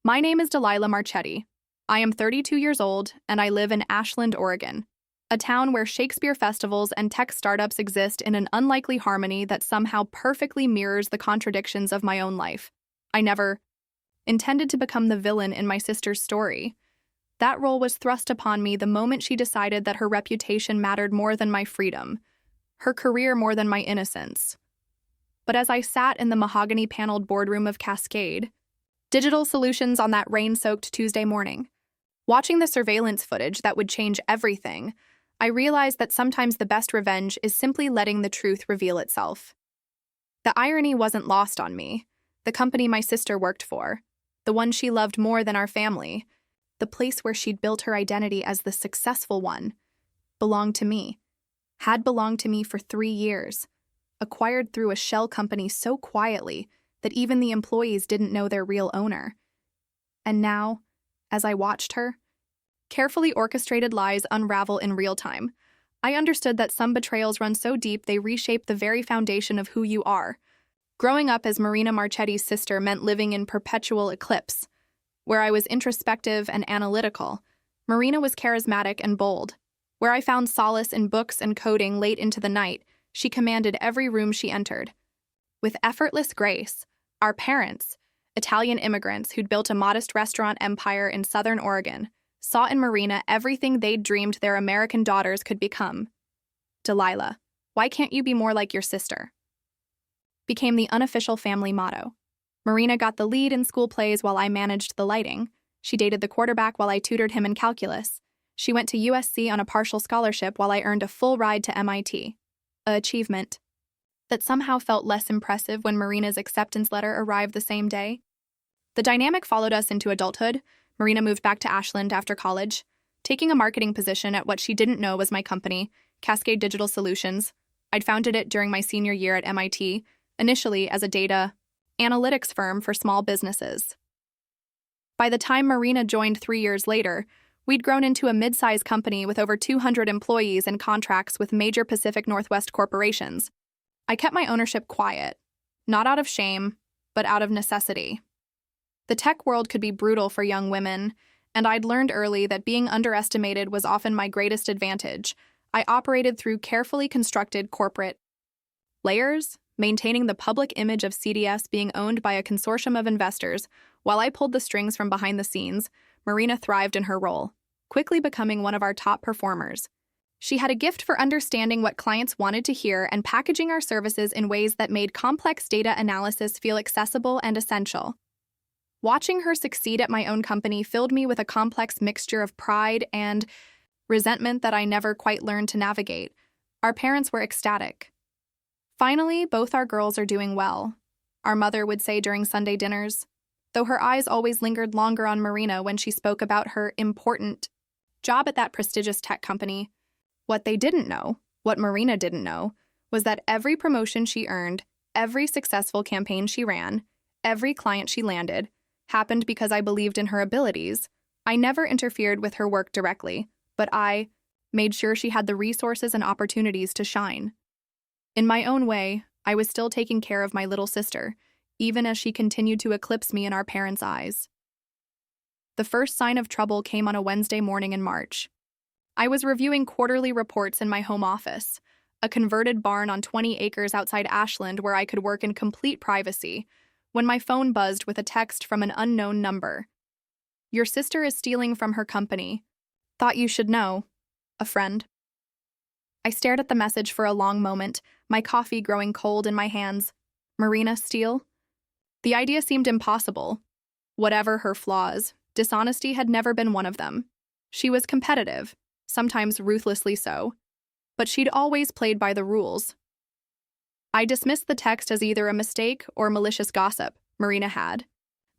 My name is Delilah Marchetti. I am 32 years old, and I live in Ashland, Oregon, a town where Shakespeare festivals and tech startups exist in an unlikely harmony that somehow perfectly mirrors the contradictions of my own life. I never intended to become the villain in my sister's story. That role was thrust upon me the moment she decided that her reputation mattered more than my freedom, her career more than my innocence. But as I sat in the mahogany-paneled boardroom of Cascade, Digital Solutions on that rain-soaked Tuesday morning, watching the surveillance footage that would change everything, I realized that sometimes the best revenge is simply letting the truth reveal itself. The irony wasn't lost on me. The company my sister worked for, the one she loved more than our family, the place where she'd built her identity as the successful one, belonged to me, had belonged to me for 3 years, acquired through a shell company so quietly that even the employees didn't know their real owner. And now, as I watched her, carefully orchestrated lies unravel in real time, I understood that some betrayals run so deep they reshape the very foundation of who you are. Growing up as Marina Marchetti's sister meant living in perpetual eclipse. Where I was introspective and analytical, Marina was charismatic and bold. Where I found solace in books and coding late into the night, she commanded every room she entered. With effortless grace, our parents, Italian immigrants who'd built a modest restaurant empire in Southern Oregon, saw in Marina everything they'd dreamed their American daughters could become. Delilah, why can't you be more like your sister? Became the unofficial family motto. Marina got the lead in school plays while I managed the lighting. She dated the quarterback while I tutored him in calculus. She went to USC on a partial scholarship while I earned a full ride to MIT. A achievement that somehow felt less impressive when Marina's acceptance letter arrived the same day. The dynamic followed us into adulthood. Marina moved back to Ashland after college, taking a marketing position at what she didn't know was my company, Cascade Digital Solutions. I'd founded it during my senior year at MIT, initially as a data analytics firm for small businesses. By the time Marina joined 3 years later, we'd grown into a mid-sized company with over 200 employees and contracts with major Pacific Northwest corporations. I kept my ownership quiet, not out of shame, but out of necessity. The tech world could be brutal for young women, and I'd learned early that being underestimated was often my greatest advantage. I operated through carefully constructed corporate layers, maintaining the public image of CDS being owned by a consortium of investors. While I pulled the strings from behind the scenes, Marina thrived in her role, quickly becoming one of our top performers. She had a gift for understanding what clients wanted to hear and packaging our services in ways that made complex data analysis feel accessible and essential. Watching her succeed at my own company filled me with a complex mixture of pride and resentment that I never quite learned to navigate. Our parents were ecstatic. Finally, both our girls are doing well, our mother would say during Sunday dinners, though her eyes always lingered longer on Marina when she spoke about her important job at that prestigious tech company. What they didn't know, what Marina didn't know, was that every promotion she earned, every successful campaign she ran, every client she landed, happened because I believed in her abilities. I never interfered with her work directly, but I made sure she had the resources and opportunities to shine. In my own way, I was still taking care of my little sister, even as she continued to eclipse me in our parents' eyes. The first sign of trouble came on a Wednesday morning in March. I was reviewing quarterly reports in my home office, a converted barn on 20 acres outside Ashland where I could work in complete privacy, when my phone buzzed with a text from an unknown number. "Your sister is stealing from her company. Thought you should know. A friend." I stared at the message for a long moment, my coffee growing cold in my hands. Marina steal? The idea seemed impossible. Whatever her flaws, dishonesty had never been one of them. She was competitive, sometimes ruthlessly so, but she'd always played by the rules. I dismissed the text as either a mistake or malicious gossip. Marina had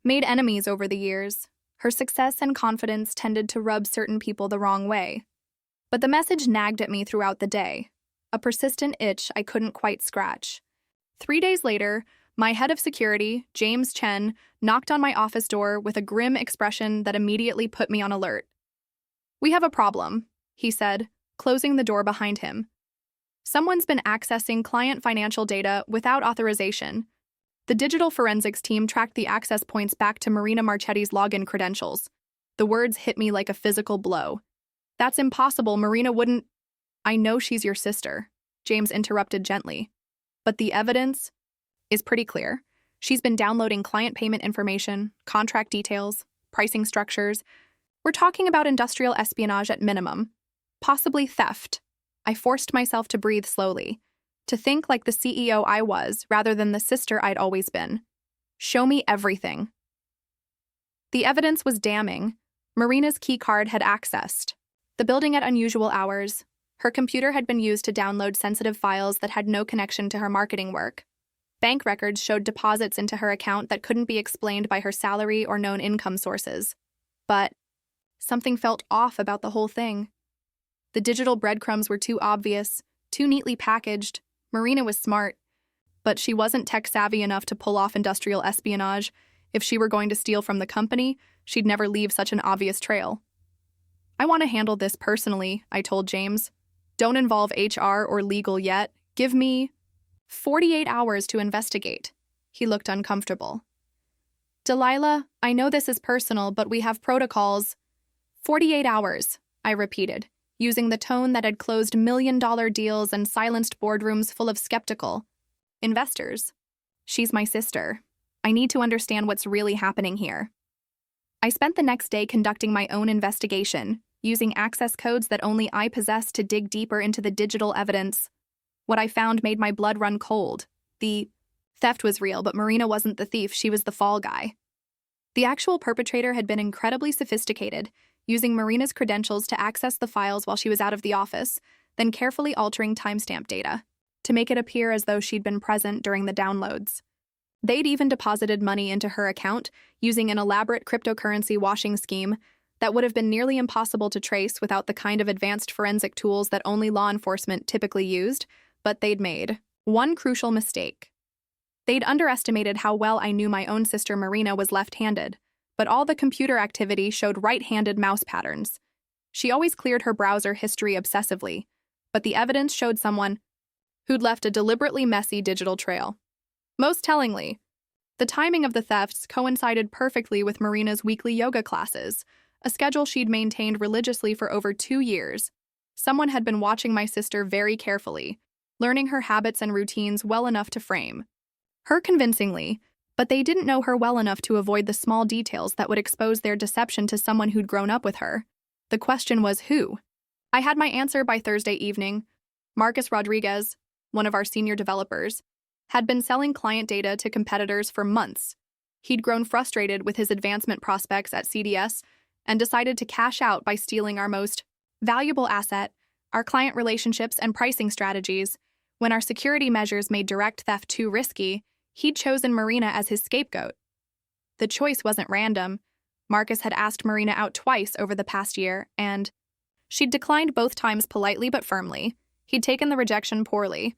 made enemies over the years. Her success and confidence tended to rub certain people the wrong way. But the message nagged at me throughout the day, a persistent itch I couldn't quite scratch. 3 days later, my head of security, James Chen, knocked on my office door with a grim expression that immediately put me on alert. "We have a problem," he said, closing the door behind him. "Someone's been accessing client financial data without authorization. The digital forensics team tracked the access points back to Marina Marchetti's login credentials. The words hit me like a physical blow. That's impossible, Marina wouldn't— I know she's your sister, James interrupted gently. But the evidence is pretty clear. She's been downloading client payment information, contract details, pricing structures. We're talking about industrial espionage at minimum. Possibly theft. I forced myself to breathe slowly, to think like the CEO I was rather than the sister I'd always been. Show me everything. The evidence was damning. Marina's keycard had accessed the building at unusual hours. Her computer had been used to download sensitive files that had no connection to her marketing work. Bank records showed deposits into her account that couldn't be explained by her salary or known income sources. But something felt off about the whole thing. The digital breadcrumbs were too obvious, too neatly packaged. Marina was smart, but she wasn't tech-savvy enough to pull off industrial espionage. If she were going to steal from the company, she'd never leave such an obvious trail. I want to handle this personally, I told James. Don't involve HR or legal yet. Give me 48 hours to investigate. He looked uncomfortable. Delilah, I know this is personal, but we have protocols. 48 hours, I repeated, using the tone that had closed million-dollar deals and silenced boardrooms full of skeptical investors. She's my sister. I need to understand what's really happening here. I spent the next day conducting my own investigation, using access codes that only I possessed to dig deeper into the digital evidence. What I found made my blood run cold. The theft was real, but Marina wasn't the thief, she was the fall guy. The actual perpetrator had been incredibly sophisticated, using Marina's credentials to access the files while she was out of the office, then carefully altering timestamp data to make it appear as though she'd been present during the downloads. They'd even deposited money into her account using an elaborate cryptocurrency washing scheme that would have been nearly impossible to trace without the kind of advanced forensic tools that only law enforcement typically used, but they'd made one crucial mistake. They'd underestimated how well I knew my own sister Marina was left-handed, but all the computer activity showed right-handed mouse patterns. She always cleared her browser history obsessively, but the evidence showed someone who'd left a deliberately messy digital trail. Most tellingly, the timing of the thefts coincided perfectly with Marina's weekly yoga classes, a schedule she'd maintained religiously for over 2 years. Someone had been watching my sister very carefully, learning her habits and routines well enough to frame her convincingly, but they didn't know her well enough to avoid the small details that would expose their deception to someone who'd grown up with her. The question was who? I had my answer by Thursday evening. Marcus Rodriguez, one of our senior developers, had been selling client data to competitors for months. He'd grown frustrated with his advancement prospects at CDS and decided to cash out by stealing our most valuable asset, our client relationships and pricing strategies. When our security measures made direct theft too risky, he'd chosen Marina as his scapegoat. The choice wasn't random. Marcus had asked Marina out twice over the past year, and she'd declined both times politely but firmly. He'd taken the rejection poorly,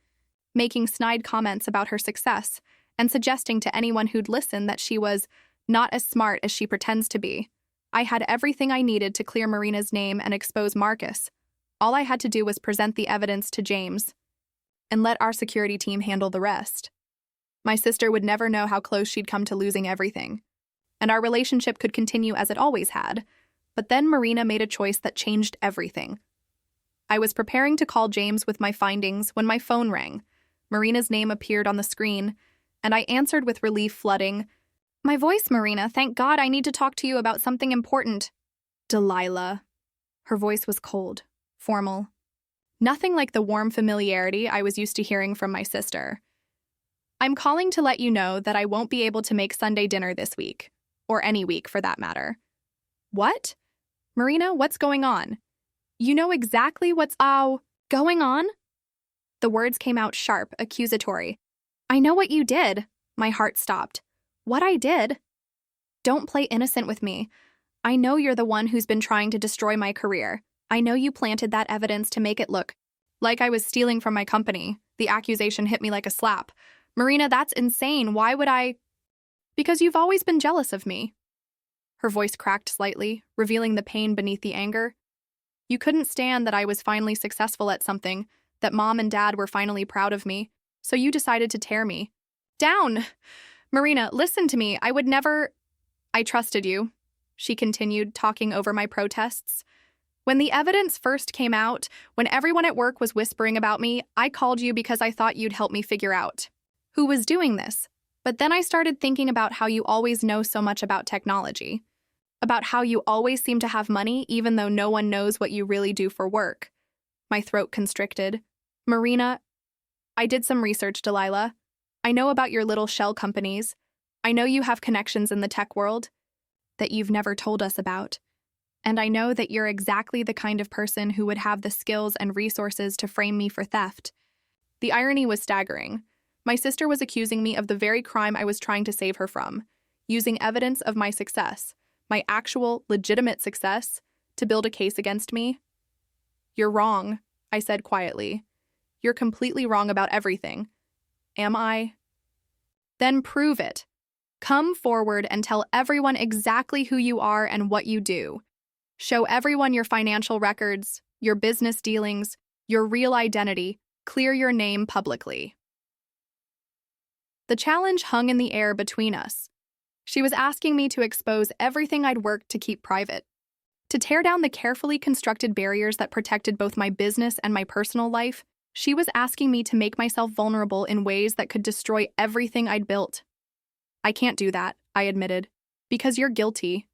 making snide comments about her success and suggesting to anyone who'd listen that she was not as smart as she pretends to be. I had everything I needed to clear Marina's name and expose Marcus. All I had to do was present the evidence to James and let our security team handle the rest. My sister would never know how close she'd come to losing everything, and our relationship could continue as it always had. But then Marina made a choice that changed everything. I was preparing to call James with my findings when my phone rang. Marina's name appeared on the screen, and I answered with relief flooding. My voice, Marina, thank God, I need to talk to you about something important. Delilah. Her voice was cold, formal. Nothing like the warm familiarity I was used to hearing from my sister. I'm calling to let you know that I won't be able to make Sunday dinner this week, or any week for that matter. What? Marina, what's going on? You know exactly what's going on? The words came out sharp, accusatory. I know what you did. My heart stopped. What I did? Don't play innocent with me. I know you're the one who's been trying to destroy my career. I know you planted that evidence to make it look like I was stealing from my company. The accusation hit me like a slap. Marina, that's insane. Why would I? Because you've always been jealous of me. Her voice cracked slightly, revealing the pain beneath the anger. You couldn't stand that I was finally successful at something, that Mom and Dad were finally proud of me, so you decided to tear me down. Marina, listen to me. I would never. I trusted you, she continued, talking over my protests. When the evidence first came out, when everyone at work was whispering about me, I called you because I thought you'd help me figure out who was doing this. But then I started thinking about how you always know so much about technology, about how you always seem to have money even though no one knows what you really do for work. My throat constricted. Marina, I did some research, Delilah. I know about your little shell companies. I know you have connections in the tech world that you've never told us about. And I know that you're exactly the kind of person who would have the skills and resources to frame me for theft. The irony was staggering. My sister was accusing me of the very crime I was trying to save her from, using evidence of my success, my actual, legitimate success, to build a case against me. You're wrong, I said quietly. You're completely wrong about everything. Am I? Then prove it. Come forward and tell everyone exactly who you are and what you do. Show everyone your financial records, your business dealings, your real identity. Clear your name publicly. The challenge hung in the air between us. She was asking me to expose everything I'd worked to keep private, to tear down the carefully constructed barriers that protected both my business and my personal life. She was asking me to make myself vulnerable in ways that could destroy everything I'd built. I can't do that, I admitted. Because you're guilty.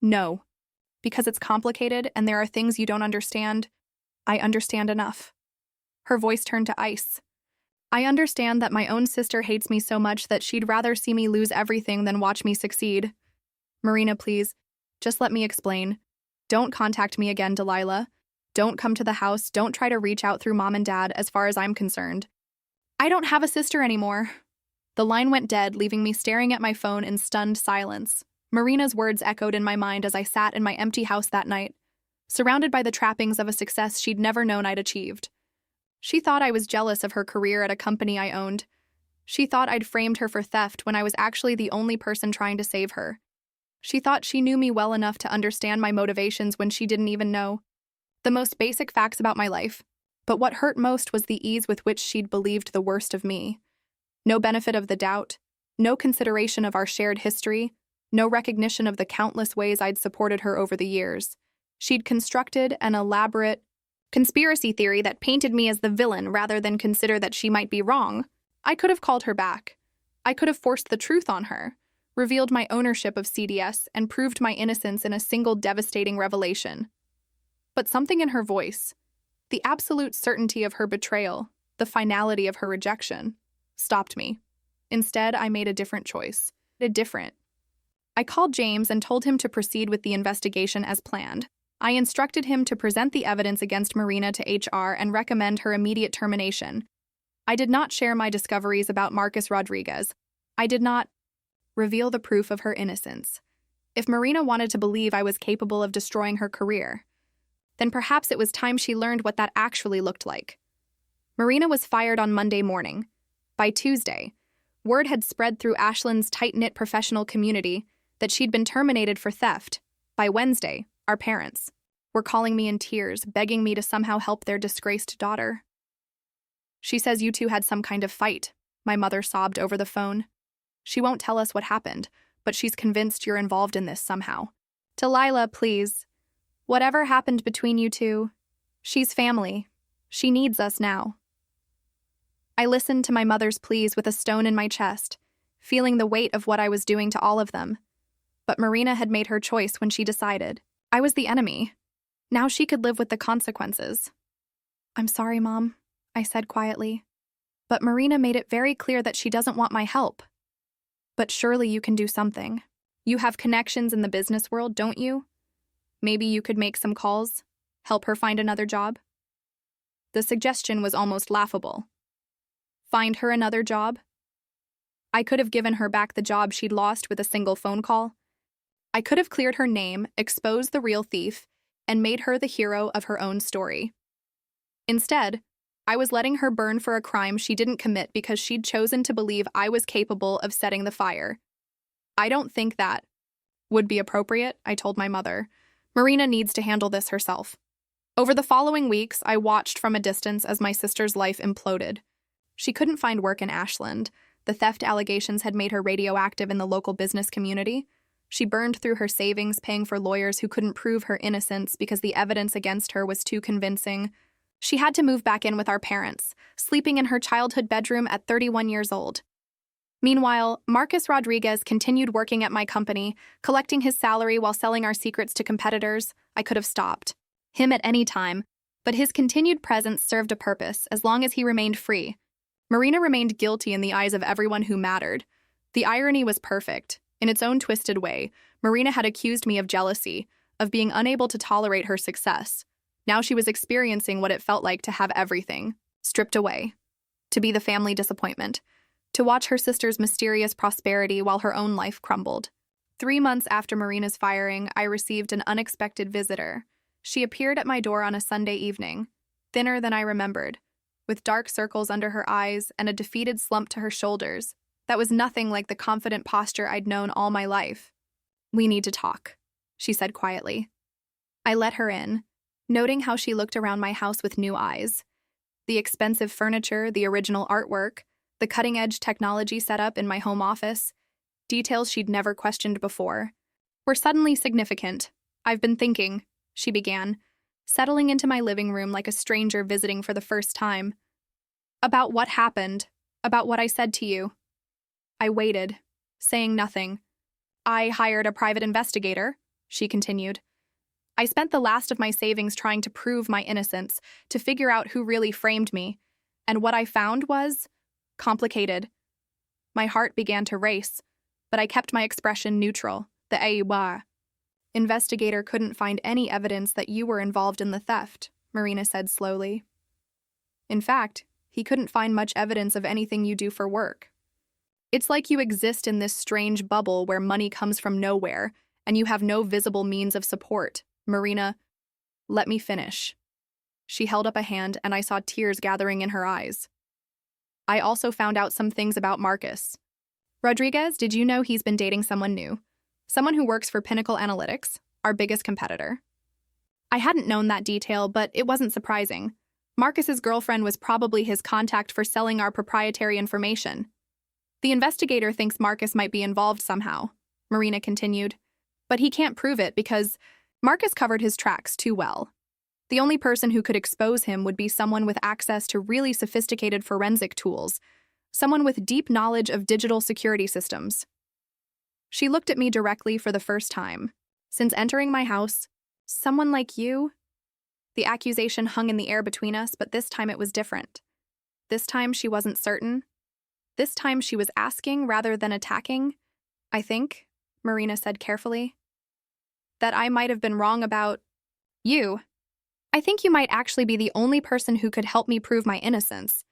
No. Because it's complicated and there are things you don't understand. I understand enough. Her voice turned to ice. I understand that my own sister hates me so much that she'd rather see me lose everything than watch me succeed. Marina, please, just let me explain. Don't contact me again, Delilah. Don't come to the house. Don't try to reach out through Mom and Dad, as far as I'm concerned. I don't have a sister anymore. The line went dead, leaving me staring at my phone in stunned silence. Marina's words echoed in my mind as I sat in my empty house that night, surrounded by the trappings of a success she'd never known I'd achieved. She thought I was jealous of her career at a company I owned. She thought I'd framed her for theft when I was actually the only person trying to save her. She thought she knew me well enough to understand my motivations when she didn't even know the most basic facts about my life. But what hurt most was the ease with which she'd believed the worst of me. No benefit of the doubt, no consideration of our shared history, no recognition of the countless ways I'd supported her over the years. She'd constructed an elaborate conspiracy theory that painted me as the villain rather than consider that she might be wrong. I could have called her back. I could have forced the truth on her, revealed my ownership of CDS, and proved my innocence in a single devastating revelation. But something in her voice, the absolute certainty of her betrayal, the finality of her rejection, stopped me. Instead, I made a different choice. I called James and told him to proceed with the investigation as planned. I instructed him to present the evidence against Marina to HR and recommend her immediate termination. I did not share my discoveries about Marcus Rodriguez. I did not reveal the proof of her innocence. If Marina wanted to believe I was capable of destroying her career, then perhaps it was time she learned what that actually looked like. Marina was fired on Monday morning. By Tuesday, word had spread through Ashland's tight-knit professional community that she'd been terminated for theft. By Wednesday, our parents were calling me in tears, begging me to somehow help their disgraced daughter. She says you two had some kind of fight, my mother sobbed over the phone. She won't tell us what happened, but she's convinced you're involved in this somehow. Delilah, please. Whatever happened between you two, she's family. She needs us now. I listened to my mother's pleas with a stone in my chest, feeling the weight of what I was doing to all of them. But Marina had made her choice when she decided. I was the enemy. Now she could live with the consequences. I'm sorry, Mom, I said quietly. But Marina made it very clear that she doesn't want my help. But surely you can do something. You have connections in the business world, don't you? Maybe you could make some calls, help her find another job? The suggestion was almost laughable. Find her another job? I could have given her back the job she'd lost with a single phone call. I could have cleared her name, exposed the real thief, and made her the hero of her own story. Instead, I was letting her burn for a crime she didn't commit because she'd chosen to believe I was capable of setting the fire. I don't think that would be appropriate, I told my mother. Marina needs to handle this herself. Over the following weeks, I watched from a distance as my sister's life imploded. She couldn't find work in Ashland, The theft allegations had made her radioactive in the local business community. She burned through her savings, paying for lawyers who couldn't prove her innocence because the evidence against her was too convincing. She had to move back in with our parents, sleeping in her childhood bedroom at 31 years old. Meanwhile, Marcus Rodriguez continued working at my company, collecting his salary while selling our secrets to competitors. I could have stopped him at any time, but his continued presence served a purpose as long as he remained free. Marina remained guilty in the eyes of everyone who mattered. The irony was perfect. In its own twisted way, Marina had accused me of jealousy, of being unable to tolerate her success. Now she was experiencing what it felt like to have everything stripped away, to be the family disappointment, to watch her sister's mysterious prosperity while her own life crumbled. 3 months after Marina's firing, I received an unexpected visitor. She appeared at my door on a Sunday evening, thinner than I remembered, with dark circles under her eyes and a defeated slump to her shoulders. That was nothing like the confident posture I'd known all my life. "We need to talk," she said quietly. I let her in, noting how she looked around my house with new eyes. The expensive furniture, the original artwork, the cutting-edge technology set up in my home office, details she'd never questioned before, were suddenly significant. "I've been thinking," she began, settling into my living room like a stranger visiting for the first time. "About what happened, about what I said to you." I waited, saying nothing. "I hired a private investigator," she continued. "I spent the last of my savings trying to prove my innocence, to figure out who really framed me, and what I found was complicated." My heart began to race, but I kept my expression neutral. "The AUBA investigator couldn't find any evidence that you were involved in the theft," Marina said slowly. "In fact, he couldn't find much evidence of anything you do for work. It's like you exist in this strange bubble where money comes from nowhere, and you have no visible means of support." "Marina, let me finish." She held up a hand, and I saw tears gathering in her eyes. "I also found out some things about Marcus Rodriguez. Did you know he's been dating someone new? Someone who works for Pinnacle Analytics, our biggest competitor." I hadn't known that detail, but it wasn't surprising. Marcus's girlfriend was probably his contact for selling our proprietary information. "The investigator thinks Marcus might be involved somehow," Marina continued. "But he can't prove it because Marcus covered his tracks too well. The only person who could expose him would be someone with access to really sophisticated forensic tools, someone with deep knowledge of digital security systems." She looked at me directly for the first time. "Since entering my house, someone like you?" The accusation hung in the air between us, but this time it was different. This time she wasn't certain. This time she was asking rather than attacking. "I think," Marina said carefully, "that I might have been wrong about you. I think you might actually be the only person who could help me prove my innocence.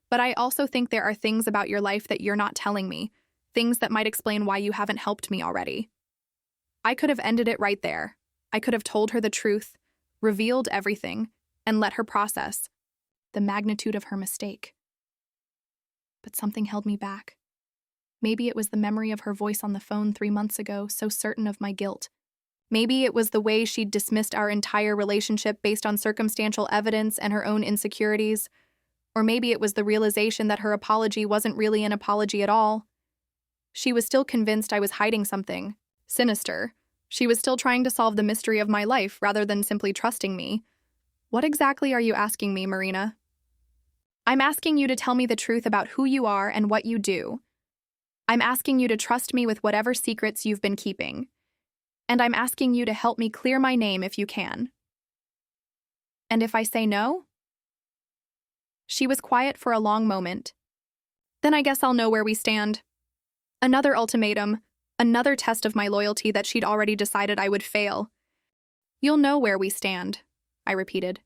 But I also think there are things about your life that you're not telling me, things that might explain why you haven't helped me already." I could have ended it right there. I could have told her the truth, revealed everything, and let her process the magnitude of her mistake. But something held me back. Maybe it was the memory of her voice on the phone 3 months ago, so certain of my guilt. Maybe it was the way she'd dismissed our entire relationship based on circumstantial evidence and her own insecurities. Or maybe it was the realization that her apology wasn't really an apology at all. She was still convinced I was hiding something sinister. She was still trying to solve the mystery of my life rather than simply trusting me. "What exactly are you asking me, Marina?" "I'm asking you to tell me the truth about who you are and what you do. I'm asking you to trust me with whatever secrets you've been keeping. And I'm asking you to help me clear my name if you can." "And if I say no?" She was quiet for a long moment. "Then I guess I'll know where we stand." Another ultimatum, another test of my loyalty that she'd already decided I would fail. "You'll know where we stand," I repeated.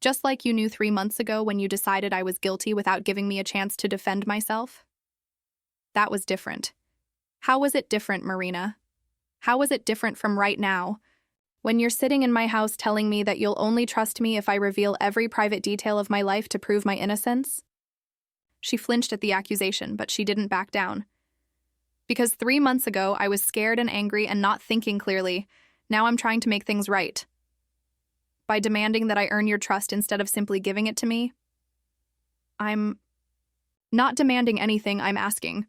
"Just like you knew 3 months ago when you decided I was guilty without giving me a chance to defend myself." That was different. How was it different, Marina? How was it different from right now, when you're sitting in my house telling me that you'll only trust me if I reveal every private detail of my life to prove my innocence? She flinched at the accusation, but she didn't back down. "Because 3 months ago, I was scared and angry and not thinking clearly. Now I'm trying to make things right. By demanding that I earn your trust instead of simply giving it to me. I'm Not demanding anything, I'm asking.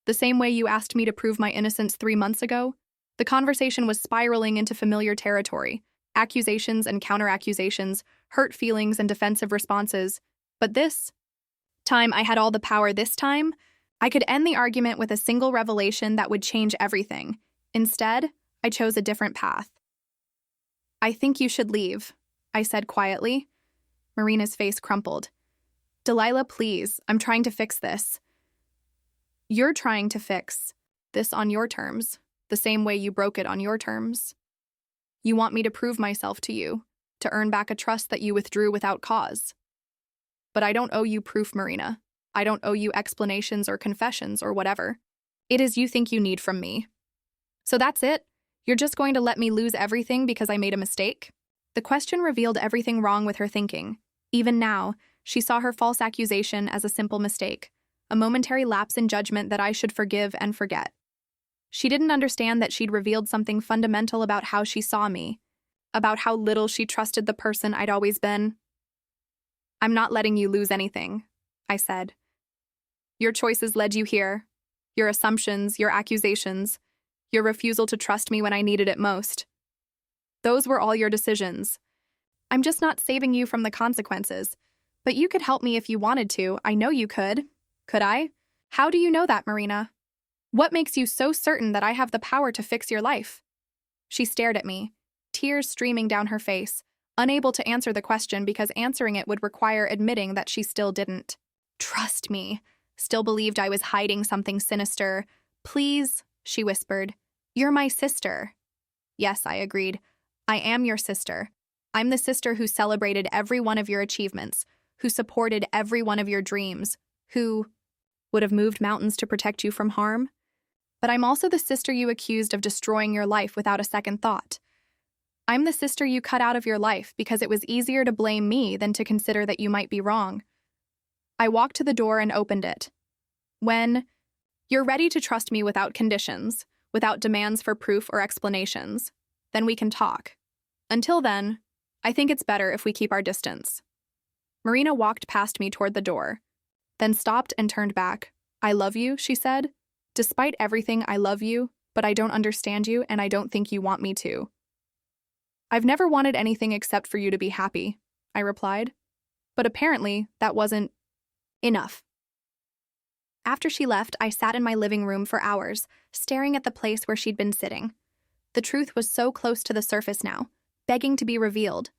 The same way you asked me to prove my innocence 3 months ago? The conversation was spiraling into familiar territory. Accusations and counter-accusations, hurt feelings and defensive responses. But this time, I had all the power. This time, I could end the argument with a single revelation that would change everything. Instead, I chose a different path. I think you should leave, I said quietly. Marina's face crumpled. Delilah, please, I'm trying to fix this. You're trying to fix this on your terms, the same way you broke it on your terms. You want me to prove myself to you, to earn back a trust that you withdrew without cause. But I don't owe you proof, Marina. I don't owe you explanations or confessions or whatever. It is you think you need from me. So that's it? You're just going to let me lose everything because I made a mistake? The question revealed everything wrong with her thinking. Even now, she saw her false accusation as a simple mistake, a momentary lapse in judgment that I should forgive and forget. She didn't understand that she'd revealed something fundamental about how she saw me, about how little she trusted the person I'd always been. I'm not letting you lose anything, I said. Your choices led you here. Your assumptions, your accusations, your refusal to trust me when I needed it most. Those were all your decisions. I'm just not saving you from the consequences. But you could help me if you wanted to. I know you could. Could I? How do you know that, Marina? What makes you so certain that I have the power to fix your life? She stared at me, tears streaming down her face, unable to answer the question because answering it would require admitting that she still didn't. Trust me. Still believed I was hiding something sinister. Please, she whispered. You're my sister. Yes, I agreed. I am your sister. I'm the sister who celebrated every one of your achievements, who supported every one of your dreams, who would have moved mountains to protect you from harm. But I'm also the sister you accused of destroying your life without a second thought. I'm the sister you cut out of your life because it was easier to blame me than to consider that you might be wrong. I walked to the door and opened it. When you're ready to trust me without conditions, without demands for proof or explanations, then we can talk. Until then, I think it's better if we keep our distance. Marina walked past me toward the door, then stopped and turned back. I love you, she said. Despite everything, I love you, but I don't understand you and I don't think you want me to. I've never wanted anything except for you to be happy, I replied. But apparently, that wasn't enough. After she left, I sat in my living room for hours, staring at the place where she'd been sitting. The truth was so close to the surface now, begging to be revealed.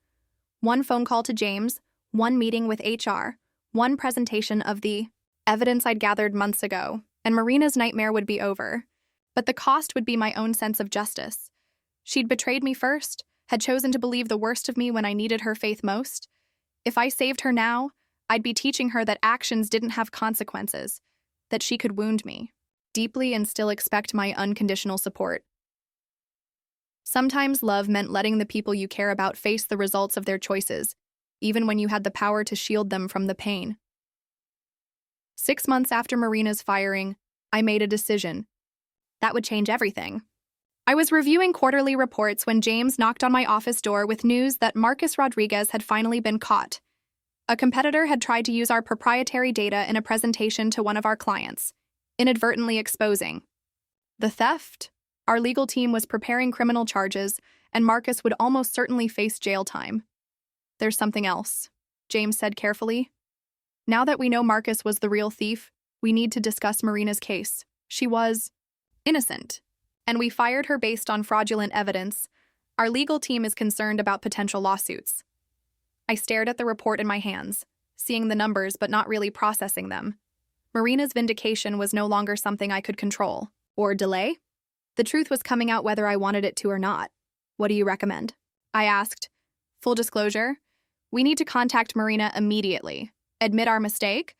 One phone call to James, one meeting with HR, one presentation of the evidence I'd gathered months ago, and Marina's nightmare would be over. But the cost would be my own sense of justice. She'd betrayed me first, had chosen to believe the worst of me when I needed her faith most. If I saved her now, I'd be teaching her that actions didn't have consequences, that she could wound me deeply and still expect my unconditional support. Sometimes love meant letting the people you care about face the results of their choices, even when you had the power to shield them from the pain. 6 months after Marina's firing, I made a decision. That would change everything. I was reviewing quarterly reports when James knocked on my office door with news that Marcus Rodriguez had finally been caught. A competitor had tried to use our proprietary data in a presentation to one of our clients, inadvertently exposing the theft. Our legal team was preparing criminal charges, and Marcus would almost certainly face jail time. There's something else, James said carefully. Now that we know Marcus was the real thief, we need to discuss Marina's case. She was innocent, and we fired her based on fraudulent evidence. Our legal team is concerned about potential lawsuits. I stared at the report in my hands, seeing the numbers but not really processing them. Marina's vindication was no longer something I could control or delay. The truth was coming out whether I wanted it to or not. What do you recommend? I asked. Full disclosure, we need to contact Marina immediately, admit our mistake,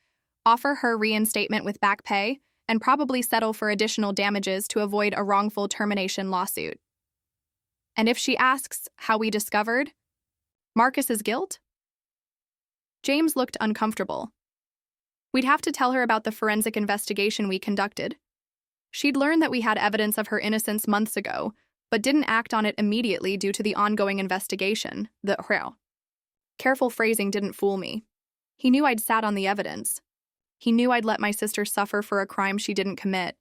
offer her reinstatement with back pay, and probably settle for additional damages to avoid a wrongful termination lawsuit. And if she asks how we discovered Marcus's guilt? James looked uncomfortable. We'd have to tell her about the forensic investigation we conducted. She'd learned that we had evidence of her innocence months ago, but didn't act on it immediately due to the ongoing investigation. The careful phrasing didn't fool me. He knew I'd sat on the evidence. He knew I'd let my sister suffer for a crime she didn't commit.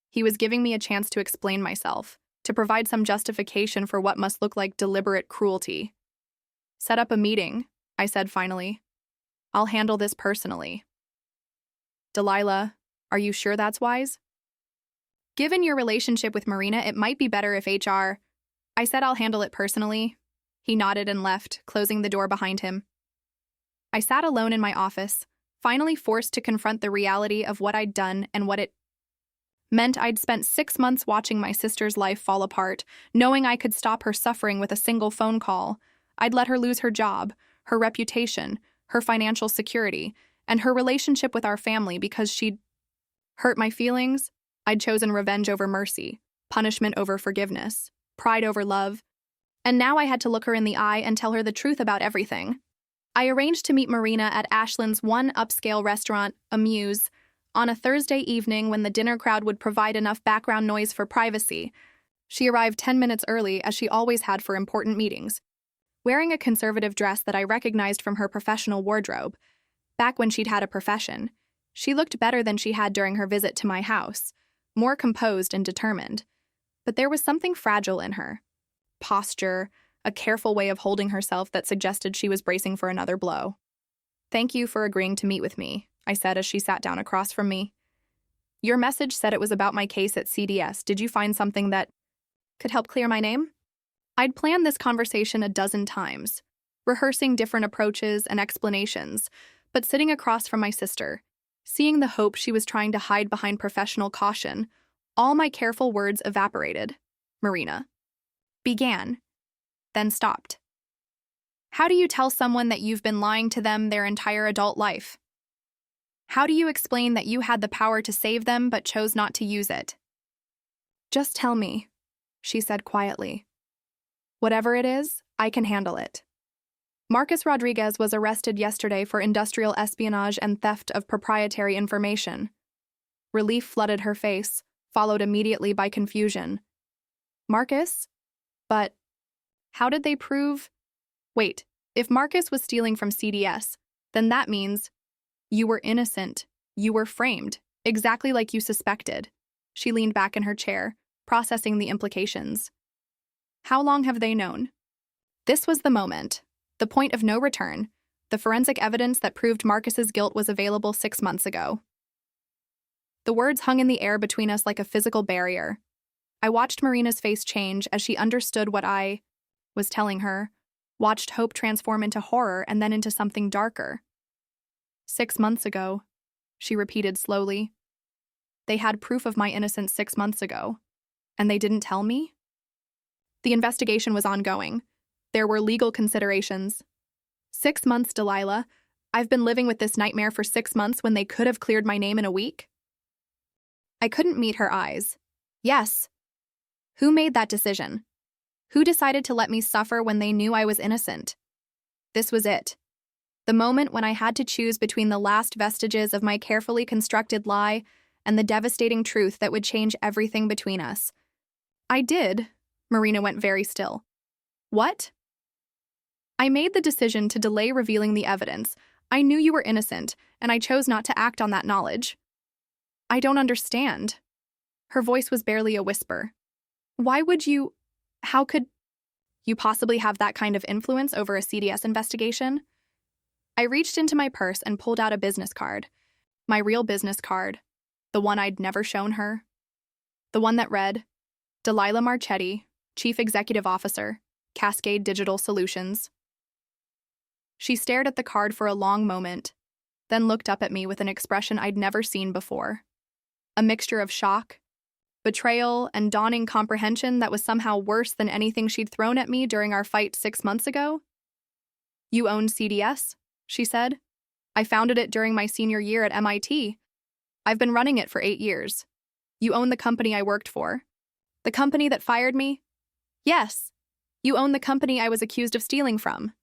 He was giving me a chance to explain myself, to provide some justification for what must look like deliberate cruelty. "Set up a meeting," I said finally. "I'll handle this personally." "Delilah, are you sure that's wise?" "Given your relationship with Marina, it might be better if HR—" I said I'll handle it personally. He nodded and left, closing the door behind him. I sat alone in my office, finally forced to confront the reality of what I'd done and what it meant. I'd spent 6 months watching my sister's life fall apart, knowing I could stop her suffering with a single phone call. I'd let her lose her job, her reputation, her financial security, and her relationship with our family because she'd hurt my feelings. I'd chosen revenge over mercy, punishment over forgiveness, pride over love, and now I had to look her in the eye and tell her the truth about everything. I arranged to meet Marina at Ashland's one upscale restaurant, Amuse, on a Thursday evening when the dinner crowd would provide enough background noise for privacy. She arrived 10 minutes early, as she always had for important meetings, wearing a conservative dress that I recognized from her professional wardrobe. Back when she'd had a profession, she looked better than she had during her visit to my house, more composed and determined. But there was something fragile in her. Posture, a careful way of holding herself that suggested she was bracing for another blow. "Thank you for agreeing to meet with me," I said as she sat down across from me. "Your message said it was about my case at CDS. Did you find something that could help clear my name?" I'd planned this conversation a dozen times, rehearsing different approaches and explanations, but sitting across from my sister, seeing the hope she was trying to hide behind professional caution, all my careful words evaporated. Marina began, then stopped. "How do you tell someone that you've been lying to them their entire adult life? How do you explain that you had the power to save them but chose not to use it?" "Just tell me," she said quietly. "Whatever it is, I can handle it." Marcus Rodriguez was arrested yesterday for industrial espionage and theft of proprietary information. Relief flooded her face, followed immediately by confusion. "Marcus? But how did they prove—" "Wait, if Marcus was stealing from CDS, then that means you were innocent. You were framed, exactly like you suspected." She leaned back in her chair, processing the implications. "How long have they known?" This was the moment, the point of no return. The forensic evidence that proved Marcus's guilt was available 6 months ago. The words hung in the air between us like a physical barrier. I watched Marina's face change as she understood what I was telling her, watched hope transform into horror and then into something darker. 6 months ago, she repeated slowly. They had proof of my innocence 6 months ago, and they didn't tell me? The investigation was ongoing. There were legal considerations. 6 months, Delilah. I've been living with this nightmare for 6 months when they could have cleared my name in a week? I couldn't meet her eyes. Yes. Who made that decision? Who decided to let me suffer when they knew I was innocent? This was it. The moment when I had to choose between the last vestiges of my carefully constructed lie and the devastating truth that would change everything between us. I did. Marina went very still. What? I made the decision to delay revealing the evidence. I knew you were innocent, and I chose not to act on that knowledge. I don't understand. Her voice was barely a whisper. Why would you— how could you possibly have that kind of influence over a CDS investigation? I reached into my purse and pulled out a business card. My real business card. The one I'd never shown her. The one that read, Delilah Marchetti, Chief Executive Officer, Cascade Digital Solutions. She stared at the card for a long moment, then looked up at me with an expression I'd never seen before. A mixture of shock, betrayal, and dawning comprehension that was somehow worse than anything she'd thrown at me during our fight 6 months ago. You own CDS, she said. I founded it during my senior year at MIT. I've been running it for 8 years. You own the company I worked for. The company that fired me? Yes. You own the company I was accused of stealing from.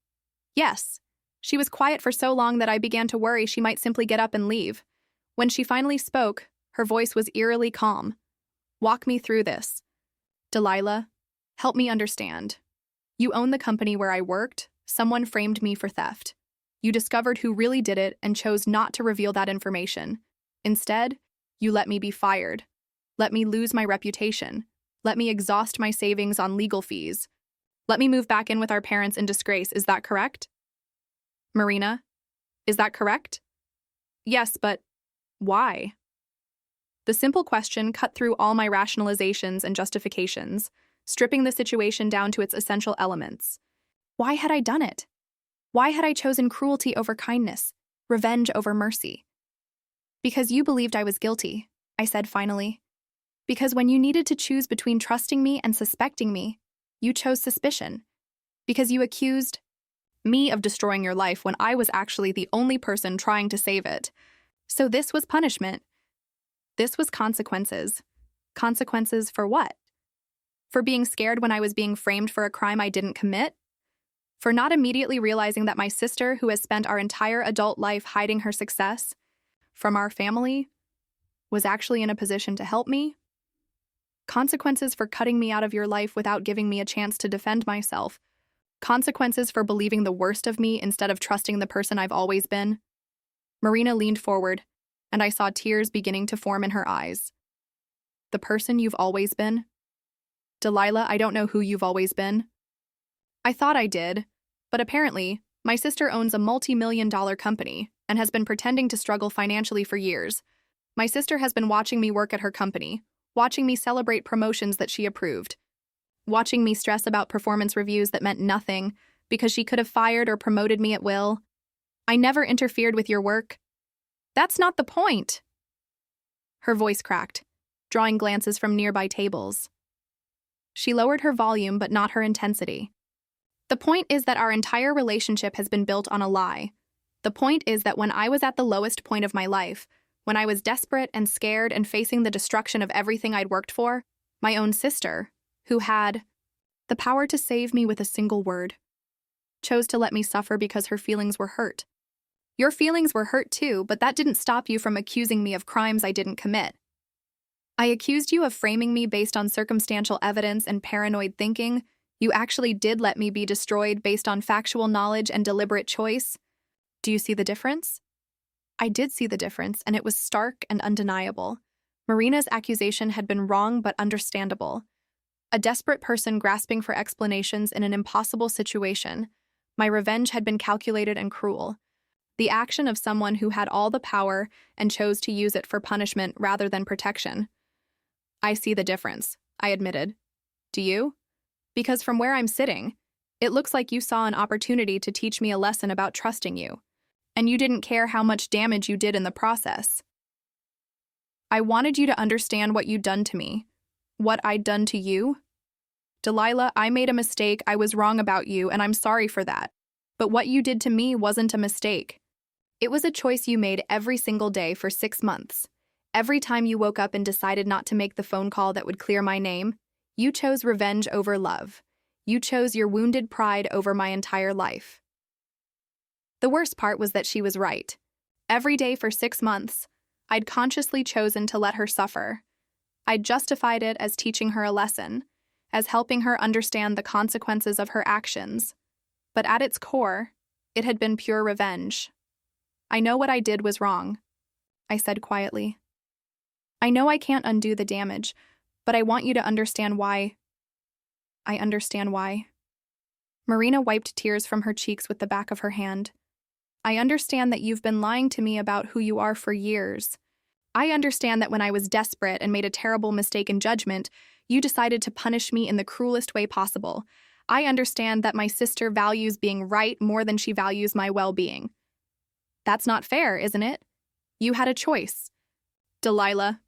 Yes. She was quiet for so long that I began to worry she might simply get up and leave. When she finally spoke, her voice was eerily calm. Walk me through this. Delilah, help me understand. You own the company where I worked. Someone framed me for theft. You discovered who really did it and chose not to reveal that information. Instead, you let me be fired. Let me lose my reputation. Let me exhaust my savings on legal fees. Let me move back in with our parents in disgrace. Is that correct? Marina, is that correct? Yes, but why? The simple question cut through all my rationalizations and justifications, stripping the situation down to its essential elements. Why had I done it? Why had I chosen cruelty over kindness, revenge over mercy? Because you believed I was guilty, I said finally. Because when you needed to choose between trusting me and suspecting me, you chose suspicion. Because you accused me of destroying your life when I was actually the only person trying to save it. So this was punishment. This was consequences. Consequences for what? For being scared when I was being framed for a crime I didn't commit? For not immediately realizing that my sister, who has spent our entire adult life hiding her success from our family, was actually in a position to help me? Consequences for cutting me out of your life without giving me a chance to defend myself. Consequences for believing the worst of me instead of trusting the person I've always been. Marina leaned forward, and I saw tears beginning to form in her eyes. The person you've always been? Delilah, I don't know who you've always been. I thought I did, but apparently, my sister owns a multi-million-dollar company and has been pretending to struggle financially for years. My sister has been watching me work at her company, watching me celebrate promotions that she approved, watching me stress about performance reviews that meant nothing because she could have fired or promoted me at will. I never interfered with your work. That's not the point. Her voice cracked, drawing glances from nearby tables. She lowered her volume but not her intensity. The point is that our entire relationship has been built on a lie. The point is that when I was at the lowest point of my life, when I was desperate and scared and facing the destruction of everything I'd worked for, my own sister, who had the power to save me with a single word, chose to let me suffer because her feelings were hurt. Your feelings were hurt too, but that didn't stop you from accusing me of crimes I didn't commit. I accused you of framing me based on circumstantial evidence and paranoid thinking. You actually did let me be destroyed based on factual knowledge and deliberate choice. Do you see the difference? I did see the difference, and it was stark and undeniable. Marina's accusation had been wrong but understandable. A desperate person grasping for explanations in an impossible situation. My revenge had been calculated and cruel. The action of someone who had all the power and chose to use it for punishment rather than protection. I see the difference, I admitted. Do you? Because from where I'm sitting, it looks like you saw an opportunity to teach me a lesson about trusting you, and you didn't care how much damage you did in the process. I wanted you to understand what you'd done to me, what I'd done to you. Delilah, I made a mistake. I was wrong about you, and I'm sorry for that. But what you did to me wasn't a mistake. It was a choice you made every single day for 6 months. Every time you woke up and decided not to make the phone call that would clear my name, you chose revenge over love. You chose your wounded pride over my entire life. The worst part was that she was right. Every day for 6 months, I'd consciously chosen to let her suffer. I'd justified it as teaching her a lesson, as helping her understand the consequences of her actions. But at its core, it had been pure revenge. I know what I did was wrong, I said quietly. I know I can't undo the damage, but I want you to understand why. I understand why. Marina wiped tears from her cheeks with the back of her hand. I understand that you've been lying to me about who you are for years. I understand that when I was desperate and made a terrible mistake in judgment, you decided to punish me in the cruelest way possible. I understand that my sister values being right more than she values my well-being. That's not fair, isn't it? You had a choice. Delilah,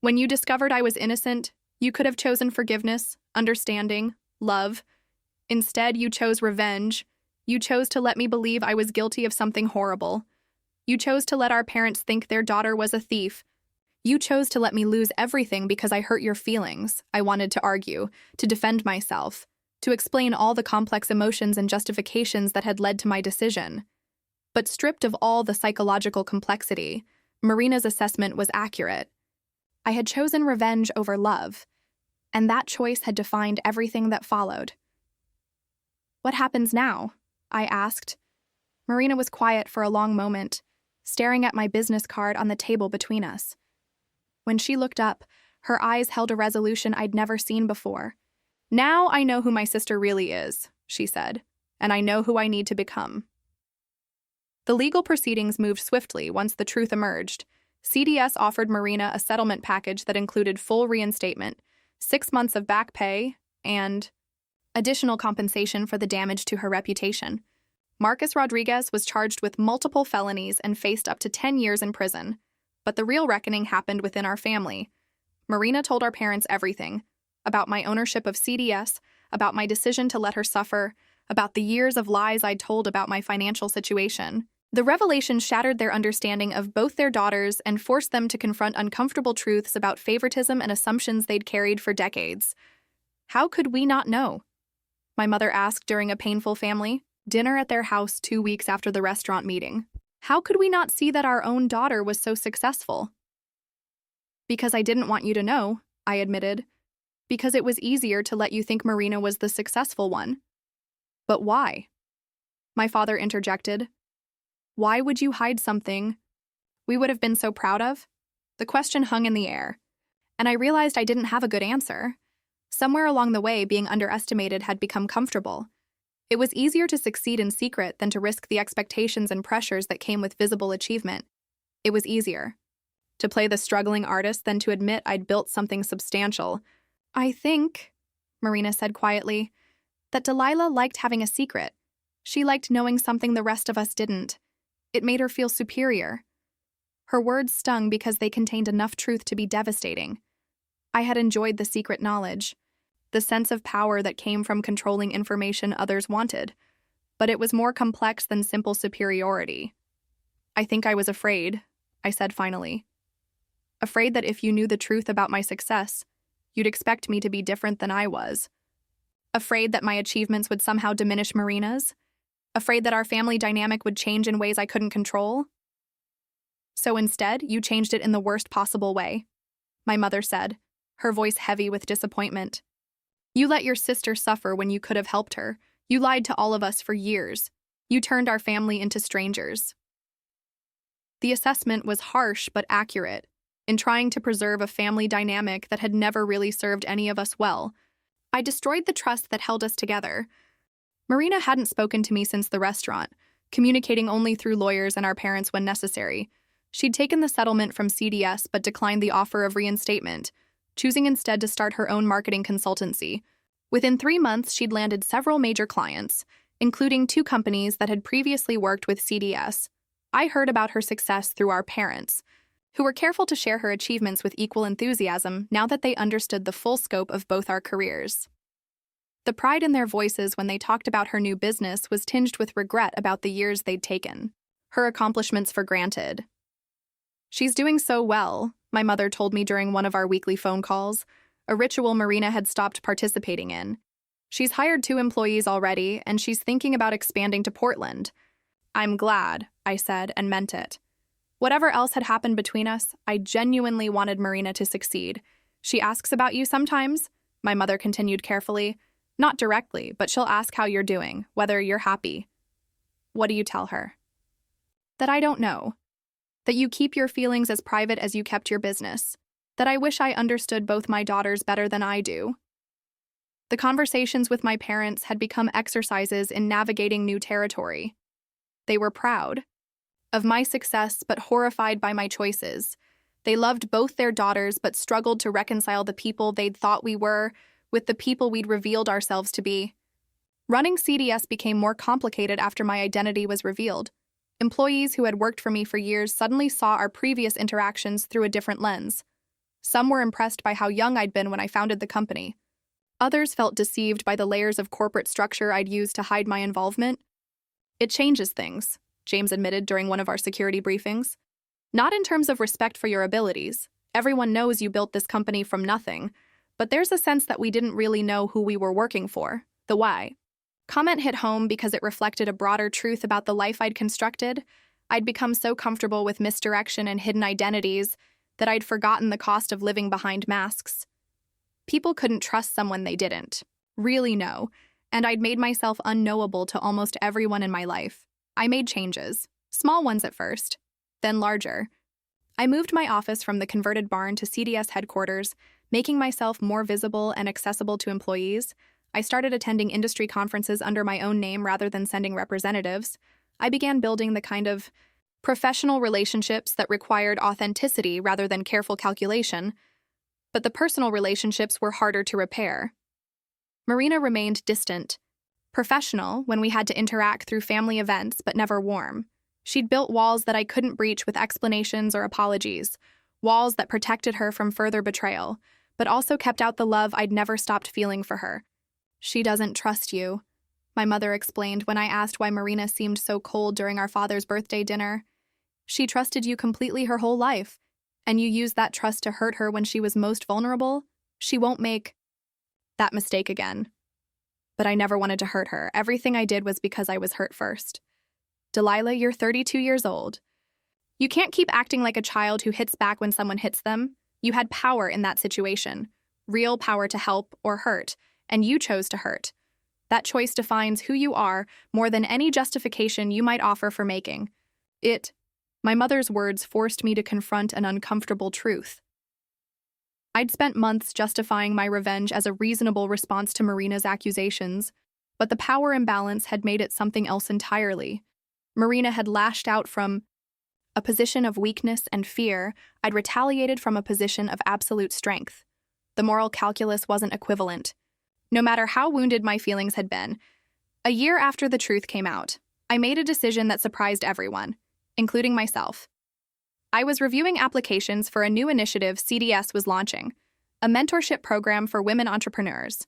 when you discovered I was innocent, you could have chosen forgiveness, understanding, love. Instead, you chose revenge. You chose to let me believe I was guilty of something horrible. You chose to let our parents think their daughter was a thief. You chose to let me lose everything because I hurt your feelings. I wanted to argue, to defend myself, to explain all the complex emotions and justifications that had led to my decision. But stripped of all the psychological complexity, Marina's assessment was accurate. I had chosen revenge over love, and that choice had defined everything that followed. What happens now? I asked. Marina was quiet for a long moment, staring at my business card on the table between us. When she looked up, her eyes held a resolution I'd never seen before. "Now I know who my sister really is," she said, "and I know who I need to become." The legal proceedings moved swiftly once the truth emerged. CDS offered Marina a settlement package that included full reinstatement, 6 months of back pay, and additional compensation for the damage to her reputation. Marcus Rodriguez was charged with multiple felonies and faced up to 10 years in prison. But the real reckoning happened within our family. Marina told our parents everything, about my ownership of CDS, about my decision to let her suffer, about the years of lies I'd told about my financial situation. The revelation shattered their understanding of both their daughters and forced them to confront uncomfortable truths about favoritism and assumptions they'd carried for decades. How could we not know? My mother asked during a painful family dinner at their house 2 weeks after the restaurant meeting. How could we not see that our own daughter was so successful? "Because I didn't want you to know," I admitted. "Because it was easier to let you think Marina was the successful one." "But why?" My father interjected. "Why would you hide something we would have been so proud of?" The question hung in the air, and I realized I didn't have a good answer. Somewhere along the way, being underestimated had become comfortable. It was easier to succeed in secret than to risk the expectations and pressures that came with visible achievement. It was easier to play the struggling artist than to admit I'd built something substantial. "I think," Marina said quietly, "that Delilah liked having a secret. She liked knowing something the rest of us didn't. It made her feel superior." Her words stung because they contained enough truth to be devastating. I had enjoyed the secret knowledge, the sense of power that came from controlling information others wanted, but it was more complex than simple superiority. "I think I was afraid," I said finally. "Afraid that if you knew the truth about my success, you'd expect me to be different than I was. Afraid that my achievements would somehow diminish Marina's. Afraid that our family dynamic would change in ways I couldn't control. So instead, you changed it in the worst possible way," my mother said, her voice heavy with disappointment. "You let your sister suffer when you could have helped her. You lied to all of us for years. You turned our family into strangers." The assessment was harsh but accurate. In trying to preserve a family dynamic that had never really served any of us well, I destroyed the trust that held us together. Marina hadn't spoken to me since the restaurant, communicating only through lawyers and our parents when necessary. She'd taken the settlement from CDS but declined the offer of reinstatement, choosing instead to start her own marketing consultancy. Within 3 months, she'd landed several major clients, including 2 companies that had previously worked with CDS. I heard about her success through our parents, who were careful to share her achievements with equal enthusiasm now that they understood the full scope of both our careers. The pride in their voices when they talked about her new business was tinged with regret about the years they'd taken her accomplishments for granted. "She's doing so well," my mother told me during one of our weekly phone calls, a ritual Marina had stopped participating in. "She's hired 2 employees already, and she's thinking about expanding to Portland." "I'm glad," I said, and meant it. Whatever else had happened between us, I genuinely wanted Marina to succeed. "She asks about you sometimes," my mother continued carefully. "Not directly, but she'll ask how you're doing, whether you're happy." "What do you tell her?" "That I don't know. That you keep your feelings as private as you kept your business. That I wish I understood both my daughters better than I do." The conversations with my parents had become exercises in navigating new territory. They were proud of my success but horrified by my choices. They loved both their daughters but struggled to reconcile the people they'd thought we were with the people we'd revealed ourselves to be. Running CDS became more complicated after my identity was revealed. Employees who had worked for me for years suddenly saw our previous interactions through a different lens. Some were impressed by how young I'd been when I founded the company. Others felt deceived by the layers of corporate structure I'd used to hide my involvement. "It changes things," James admitted during one of our security briefings. "Not in terms of respect for your abilities. Everyone knows you built this company from nothing, but there's a sense that we didn't really know who we were working for, the why." Comment hit home because it reflected a broader truth about the life I'd constructed. I'd become so comfortable with misdirection and hidden identities that I'd forgotten the cost of living behind masks. People couldn't trust someone they didn't really know, and I'd made myself unknowable to almost everyone in my life. I made changes, small ones at first, then larger. I moved my office from the converted barn to CDS headquarters, making myself more visible and accessible to employees. I started attending industry conferences under my own name rather than sending representatives. I began building the kind of professional relationships that required authenticity rather than careful calculation, but the personal relationships were harder to repair. Marina remained distant, professional when we had to interact through family events, but never warm. She'd built walls that I couldn't breach with explanations or apologies, walls that protected her from further betrayal, but also kept out the love I'd never stopped feeling for her. "She doesn't trust you," my mother explained when I asked why Marina seemed so cold during our father's birthday dinner. "She trusted you completely her whole life, and you used that trust to hurt her when she was most vulnerable. She won't make that mistake again." But I never wanted to hurt her. Everything I did was because I was hurt first. "Delilah, you're 32 years old. You can't keep acting like a child who hits back when someone hits them. You had power in that situation, real power to help or hurt, and you chose to hurt. That choice defines who you are more than any justification you might offer for making it." My mother's words forced me to confront an uncomfortable truth. I'd spent months justifying my revenge as a reasonable response to Marina's accusations, but the power imbalance had made it something else entirely. Marina had lashed out from a position of weakness and fear. I'd retaliated from a position of absolute strength. The moral calculus wasn't equivalent. No matter how wounded my feelings had been, a year after the truth came out, I made a decision that surprised everyone, including myself. I was reviewing applications for a new initiative CDS was launching, a mentorship program for women entrepreneurs.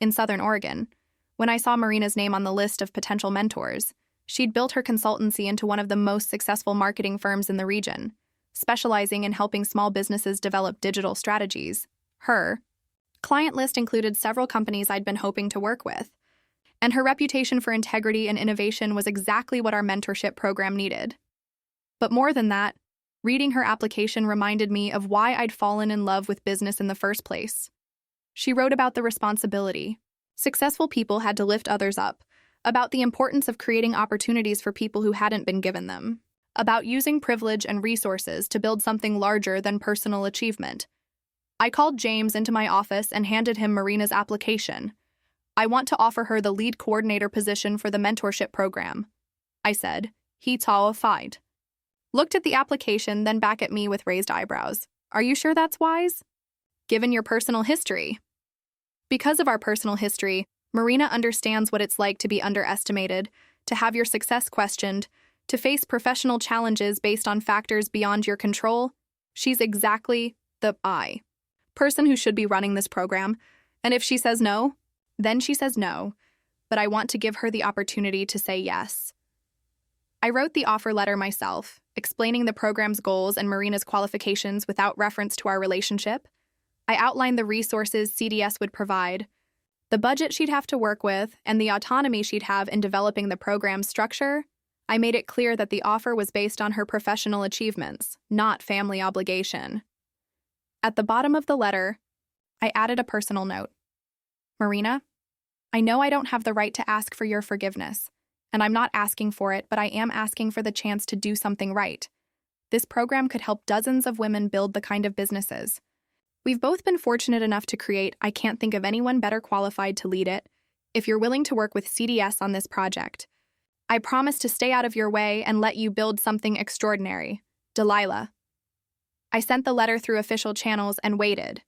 In Southern Oregon, when I saw Marina's name on the list of potential mentors, she'd built her consultancy into one of the most successful marketing firms in the region, specializing in helping small businesses develop digital strategies. Her client list included several companies I'd been hoping to work with, and her reputation for integrity and innovation was exactly what our mentorship program needed. But more than that, reading her application reminded me of why I'd fallen in love with business in the first place. She wrote about the responsibility successful people had to lift others up, about the importance of creating opportunities for people who hadn't been given them, about using privilege and resources to build something larger than personal achievement. I called James into my office and handed him Marina's application. "I want to offer her the lead coordinator position for the mentorship program," I said. He terrified. Looked at the application, then back at me with raised eyebrows. "Are you sure that's wise? Given your personal history?" Because of our personal history, Marina understands what it's like to be underestimated, to have your success questioned, to face professional challenges based on factors beyond your control. She's exactly the person who should be running this program, and if she says no, then she says no, but I want to give her the opportunity to say yes. I wrote the offer letter myself, explaining the program's goals and Marina's qualifications without reference to our relationship. I outlined the resources CDS would provide, the budget she'd have to work with, and the autonomy she'd have in developing the program's structure. I made it clear that the offer was based on her professional achievements, not family obligation. At the bottom of the letter, I added a personal note. "Marina, I know I don't have the right to ask for your forgiveness, and I'm not asking for it, but I am asking for the chance to do something right. This program could help dozens of women build the kind of businesses we've both been fortunate enough to create. I can't think of anyone better qualified to lead it. If you're willing to work with CDS on this project, I promise to stay out of your way and let you build something extraordinary. Delilah." I sent the letter through official channels and waited.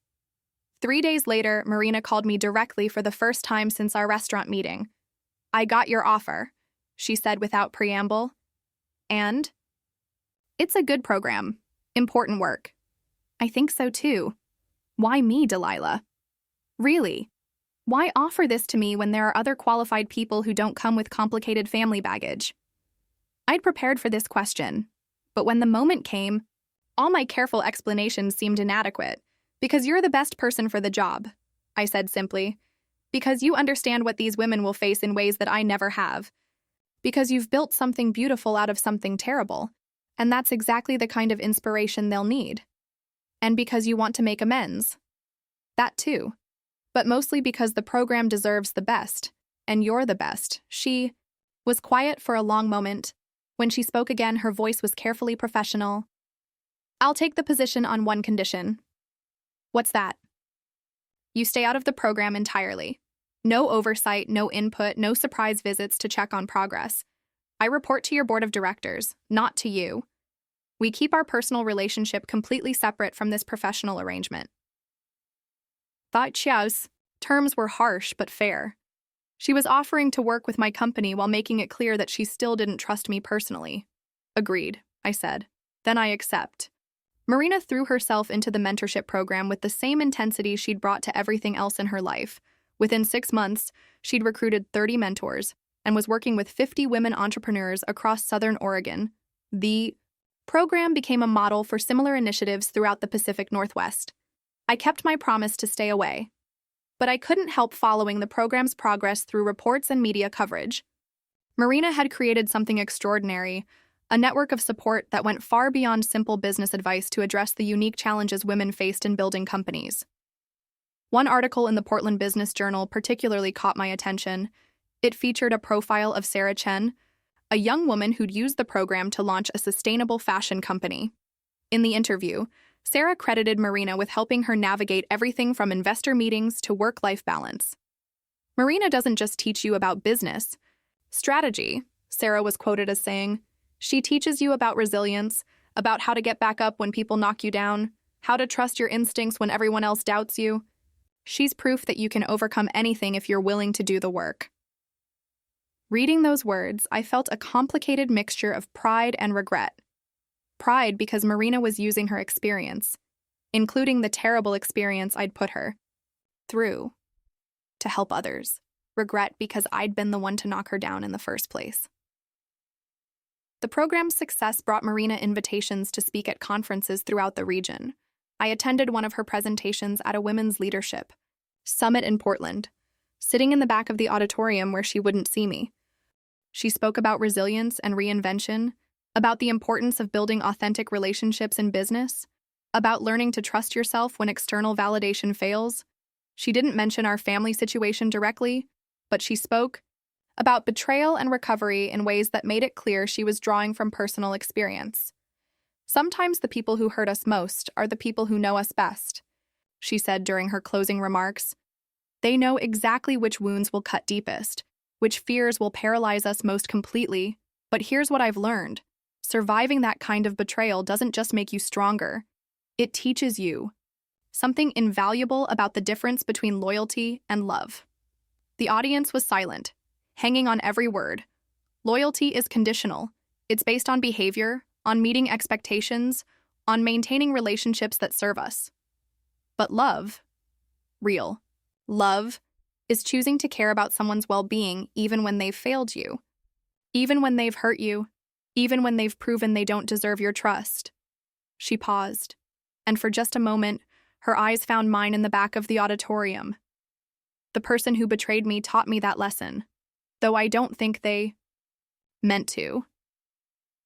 3 days later, Marina called me directly for the first time since our restaurant meeting. "I got your offer," she said without preamble. "And?" "It's a good program. Important work." "I think so too. Why me, Delilah? Really? Why offer this to me when there are other qualified people who don't come with complicated family baggage?" I'd prepared for this question, but when the moment came, all my careful explanations seemed inadequate. "Because you're the best person for the job," I said simply. "Because you understand what these women will face in ways that I never have. Because you've built something beautiful out of something terrible, and that's exactly the kind of inspiration they'll need. And because you want to make amends. That too. But mostly because the program deserves the best, and you're the best." was quiet for a long moment. When she spoke again, her voice was carefully professional. "I'll take the position on one condition." "What's that?" "You stay out of the program entirely. No oversight, no input, no surprise visits to check on progress. I report to your board of directors, not to you. We keep our personal relationship completely separate from this professional arrangement." Thought Xiao's terms were harsh but fair. She was offering to work with my company while making it clear that she still didn't trust me personally. "Agreed," I said. "Then I accept." Marina threw herself into the mentorship program with the same intensity she'd brought to everything else in her life. Within 6 months, she'd recruited 30 mentors and was working with 50 women entrepreneurs across Southern Oregon. The program became a model for similar initiatives throughout the Pacific Northwest. I kept my promise to stay away, but I couldn't help following the program's progress through reports and media coverage. Marina had created something extraordinary, a network of support that went far beyond simple business advice to address the unique challenges women faced in building companies. One article in the Portland Business Journal particularly caught my attention. It featured a profile of Sarah Chen, a young woman who'd used the program to launch a sustainable fashion company. In the interview, Sarah credited Marina with helping her navigate everything from investor meetings to work-life balance. "Marina doesn't just teach you about business strategy," Sarah was quoted as saying. "She teaches you about resilience, about how to get back up when people knock you down, how to trust your instincts when everyone else doubts you. She's proof that you can overcome anything if you're willing to do the work." Reading those words, I felt a complicated mixture of pride and regret. Pride because Marina was using her experience, including the terrible experience I'd put her through, to help others. Regret because I'd been the one to knock her down in the first place. The program's success brought Marina invitations to speak at conferences throughout the region. I attended one of her presentations at a women's leadership summit in Portland, sitting in the back of the auditorium where she wouldn't see me. She spoke about resilience and reinvention, about the importance of building authentic relationships in business, about learning to trust yourself when external validation fails. She didn't mention our family situation directly, but she spoke about betrayal and recovery in ways that made it clear she was drawing from personal experience. "Sometimes the people who hurt us most are the people who know us best," she said during her closing remarks. "They know exactly which wounds will cut deepest, which fears will paralyze us most completely. But here's what I've learned. Surviving that kind of betrayal doesn't just make you stronger. It teaches you something invaluable about the difference between loyalty and love." The audience was silent, hanging on every word. Loyalty is conditional. It's based on behavior, on meeting expectations, on maintaining relationships that serve us. But love, real love, is choosing to care about someone's well-being even when they've failed you, even when they've hurt you, even when they've proven they don't deserve your trust. She paused, and for just a moment, her eyes found mine in the back of the auditorium. The person who betrayed me taught me that lesson, though I don't think they meant to.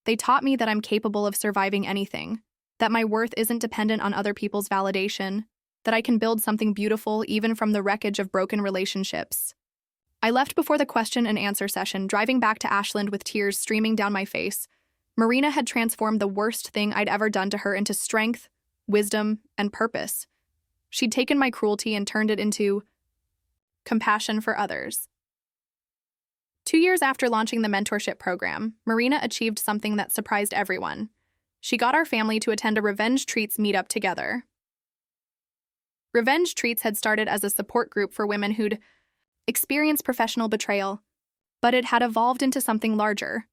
They taught me that I'm capable of surviving anything, that my worth isn't dependent on other people's validation, that I can build something beautiful even from the wreckage of broken relationships. I left before the question and answer session, driving back to Ashland with tears streaming down my face. Marina had transformed the worst thing I'd ever done to her into strength, wisdom, and purpose. She'd taken my cruelty and turned it into compassion for others. 2 years after launching the mentorship program, Marina achieved something that surprised everyone. She got our family to attend a Revenge Treats meetup together. Revenge Treats had started as a support group for women who'd experienced professional betrayal, but it had evolved into something larger.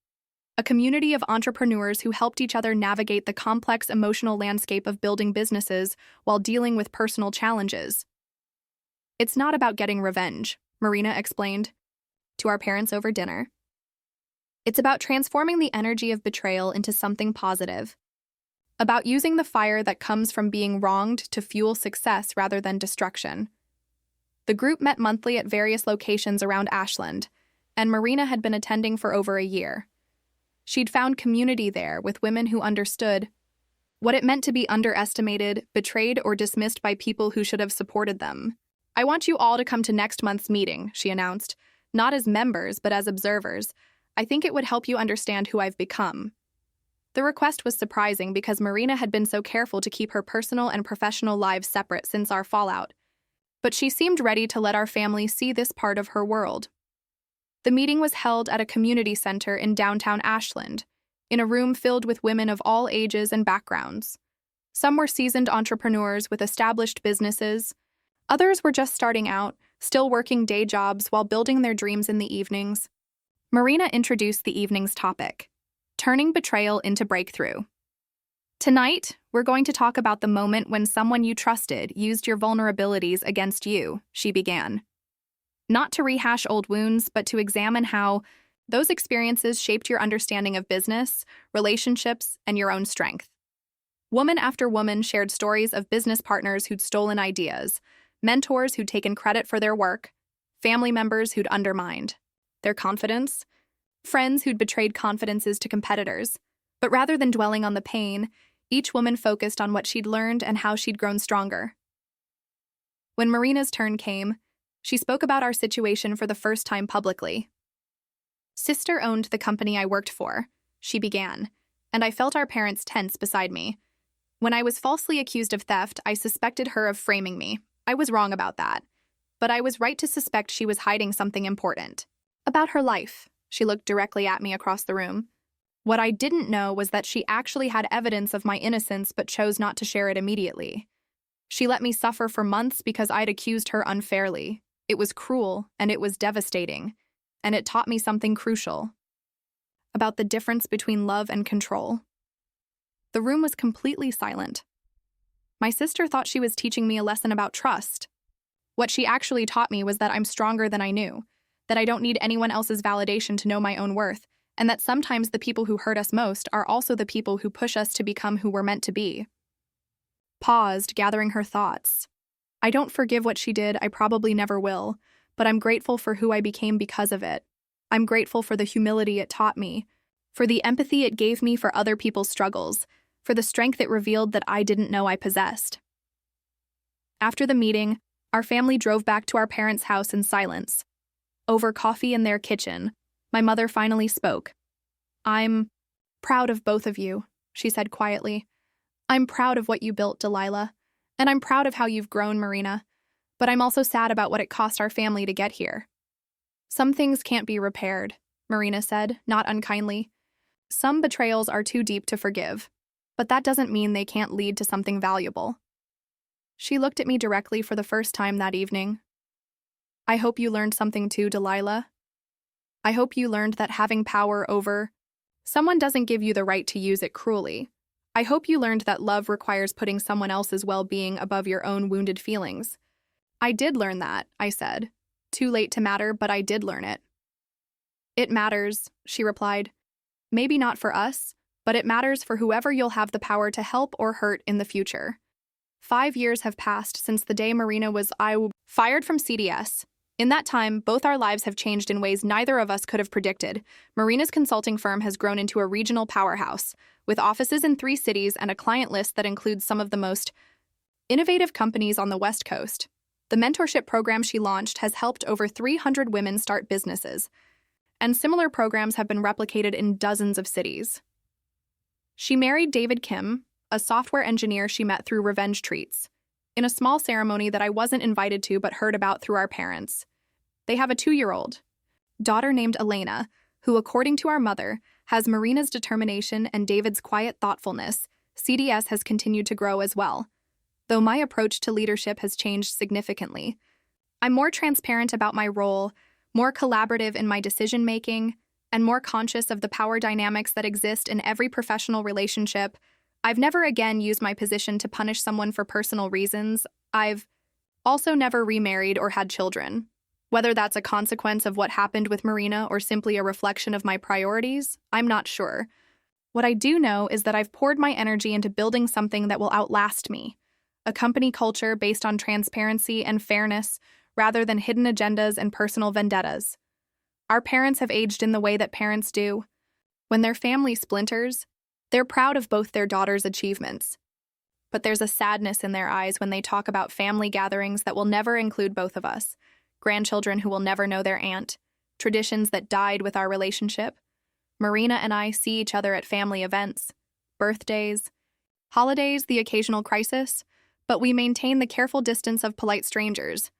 A community of entrepreneurs who helped each other navigate the complex emotional landscape of building businesses while dealing with personal challenges. "It's not about getting revenge," Marina explained to our parents over dinner. "It's about transforming the energy of betrayal into something positive. About using the fire that comes from being wronged to fuel success rather than destruction." The group met monthly at various locations around Ashland, and Marina had been attending for over a year. She'd found community there with women who understood what it meant to be underestimated, betrayed, or dismissed by people who should have supported them. "I want you all to come to next month's meeting," she announced, "not as members, but as observers. I think it would help you understand who I've become. The request was surprising because Marina had been so careful to keep her personal and professional lives separate since our fallout, but she seemed ready to let our family see this part of her world. The meeting was held at a community center in downtown Ashland, in a room filled with women of all ages and backgrounds. Some were seasoned entrepreneurs with established businesses. Others were just starting out, still working day jobs while building their dreams in the evenings. Marina introduced the evening's topic: turning betrayal into breakthrough. Tonight, we're going to talk about the moment when someone you trusted used your vulnerabilities against you, she began. Not to rehash old wounds, but to examine how those experiences shaped your understanding of business, relationships, and your own strength. Woman after woman shared stories of business partners who'd stolen ideas, mentors who'd taken credit for their work, family members who'd undermined their confidence, friends who'd betrayed confidences to competitors. But rather than dwelling on the pain, each woman focused on what she'd learned and how she'd grown stronger. When Marina's turn came, she spoke about our situation for the first time publicly. Sister owned the company I worked for, she began, and I felt our parents tense beside me. When I was falsely accused of theft, I suspected her of framing me. I was wrong about that. But I was right to suspect she was hiding something important. About her life. She looked directly at me across the room. What I didn't know was that she actually had evidence of my innocence but chose not to share it immediately. She let me suffer for months because I'd accused her unfairly. It was cruel, and it was devastating, and it taught me something crucial about the difference between love and control. The room was completely silent. My sister thought she was teaching me a lesson about trust. What she actually taught me was that I'm stronger than I knew, that I don't need anyone else's validation to know my own worth, and that sometimes the people who hurt us most are also the people who push us to become who we're meant to be. Paused, gathering her thoughts. I don't forgive what she did, I probably never will, but I'm grateful for who I became because of it. I'm grateful for the humility it taught me, for the empathy it gave me for other people's struggles, for the strength it revealed that I didn't know I possessed. After the meeting, our family drove back to our parents' house in silence. Over coffee in their kitchen, my mother finally spoke. I'm proud of both of you, she said quietly. I'm proud of what you built, Delilah, and I'm proud of how you've grown, Marina, but I'm also sad about what it cost our family to get here. Some things can't be repaired, Marina said, not unkindly. Some betrayals are too deep to forgive, but that doesn't mean they can't lead to something valuable. She looked at me directly for the first time that evening. I hope you learned something too, Delilah. I hope you learned that having power over someone doesn't give you the right to use it cruelly. I hope you learned that love requires putting someone else's well-being above your own wounded feelings. I did learn that, I said. Too late to matter, but I did learn it. It matters, she replied. Maybe not for us, but it matters for whoever you'll have the power to help or hurt in the future. 5 years have passed since the day Marina was fired from CDS. In that time, both our lives have changed in ways neither of us could have predicted. Marina's consulting firm has grown into a regional powerhouse, with offices in 3 cities and a client list that includes some of the most innovative companies on the West Coast. The mentorship program she launched has helped over 300 women start businesses, and similar programs have been replicated in dozens of cities. She married David Kim, a software engineer she met through revenge treats, in a small ceremony that I wasn't invited to but heard about through our parents. They have a 2-year-old daughter named Elena, who, according to our mother, has Marina's determination and David's quiet thoughtfulness. CDS has continued to grow as well, though my approach to leadership has changed significantly. I'm more transparent about my role, more collaborative in my decision-making, and more conscious of the power dynamics that exist in every professional relationship. I've never again used my position to punish someone for personal reasons. I've also never remarried or had children. Whether that's a consequence of what happened with Marina or simply a reflection of my priorities, I'm not sure. What I do know is that I've poured my energy into building something that will outlast me, a company culture based on transparency and fairness rather than hidden agendas and personal vendettas. Our parents have aged in the way that parents do. When their family splinters, they're proud of both their daughters' achievements. But there's a sadness in their eyes when they talk about family gatherings that will never include both of us, grandchildren who will never know their aunt, traditions that died with our relationship. Marina and I see each other at family events, birthdays, holidays, the occasional crisis, but we maintain the careful distance of polite strangers.